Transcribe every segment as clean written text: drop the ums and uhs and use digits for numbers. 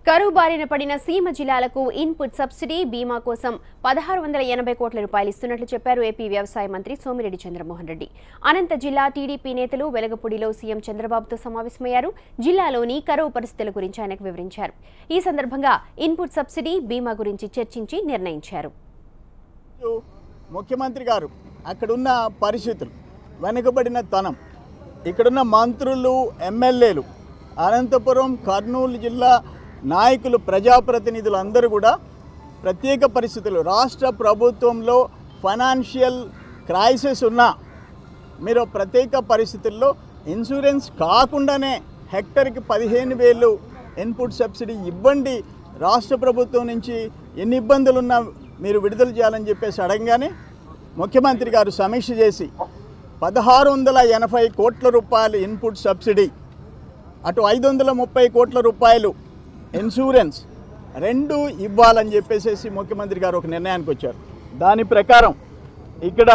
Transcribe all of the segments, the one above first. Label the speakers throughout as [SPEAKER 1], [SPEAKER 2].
[SPEAKER 1] కరువు బారిన పడిన సీమ జిల్లాలకు ఇన్పుట్ సబ్సిడీ బీమా కోసం 1680 కోట్ల రూపాయలు ఇస్తున్నట్లు చెప్పారు ఏపీ వ్యవసాయ మంత్రి సోమిరెడ్డి చంద్రమోహన్ రెడ్డి. అనంత జిల్లా టీడీపీ నేతలు వెలగపూడిలో సీఎం చంద్రబాబుతో సమావేశమయ్యారు. జిల్లాలోని కరువు పరిస్థితుల గురించి ఆయనకు వివరించారు. ఈ సందర్భంగా ఇన్పుట్ సబ్సిడీ బీమా గురించి చర్చించి నిర్ణయించారు.
[SPEAKER 2] ముఖ్యమంత్రి గారు అక్కడున్న పరిస్థితులు, వెనుకబడిన తనం, ఇక్కడున్న మంత్రులు, ఎమ్మెల్యేలు, అనంతపురం, కర్నూలు జిల్లా నాయకులు, ప్రజాప్రతినిధులు అందరూ కూడా ప్రత్యేక పరిస్థితులు, రాష్ట్ర ప్రభుత్వంలో ఫైనాన్షియల్ క్రైసిస్ ఉన్న మీరు ప్రత్యేక పరిస్థితుల్లో ఇన్సూరెన్స్ కాకుండానే హెక్టర్కి 15,000 ఇన్పుట్ సబ్సిడీ ఇవ్వండి, రాష్ట్ర ప్రభుత్వం నుంచి ఎన్ని ఇబ్బందులున్నా మీరు విడుదల చేయాలని చెప్పేసి అడగగానే ముఖ్యమంత్రి గారు సమీక్ష చేసి 1680 కోట్ల రూపాయలు ఇన్పుట్ సబ్సిడీ, అటు 530 కోట్ల రూపాయలు ఇన్సూరెన్స్ రెండు ఇవ్వాలని చెప్పేసి ముఖ్యమంత్రి గారు ఒక నిర్ణయానికి వచ్చారు. దాని ప్రకారం ఇక్కడ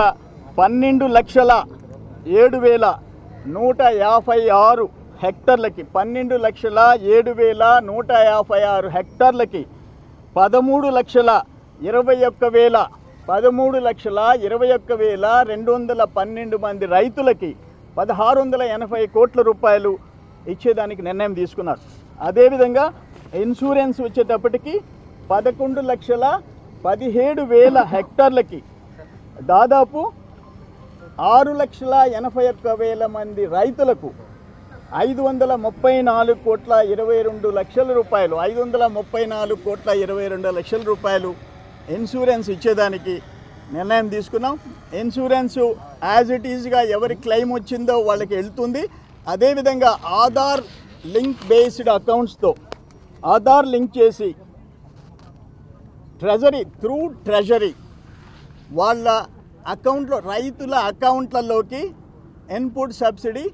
[SPEAKER 2] 12,07,156 హెక్టర్లకి 12,07,156 హెక్టర్లకి 13,21,212 మంది రైతులకి 1680 కోట్ల రూపాయలు ఇచ్చేదానికి నిర్ణయం తీసుకున్నారు. అదేవిధంగా ఇన్సూరెన్స్ వచ్చేటప్పటికి 11,17,000 హెక్టార్లకి దాదాపు 6,81,000 మంది రైతులకు 534,22 రూపాయలు 534,22 రూపాయలు ఇన్సూరెన్స్ ఇచ్చేదానికి నిర్ణయం తీసుకున్నాం. ఇన్సూరెన్సు యాజ్ ఇట్ ఈజ్గా ఎవరి క్లెయిమ్ వచ్చిందో వాళ్ళకి వెళ్తుంది. అదేవిధంగా ఆధార్ లింక్ బేస్డ్ అకౌంట్స్తో ఆధార్ లింక్ చేసి ట్రెజరీ వాళ్ళ అకౌంట్లో, రైతుల అకౌంట్లలోకి ఇన్పుట్ సబ్సిడీ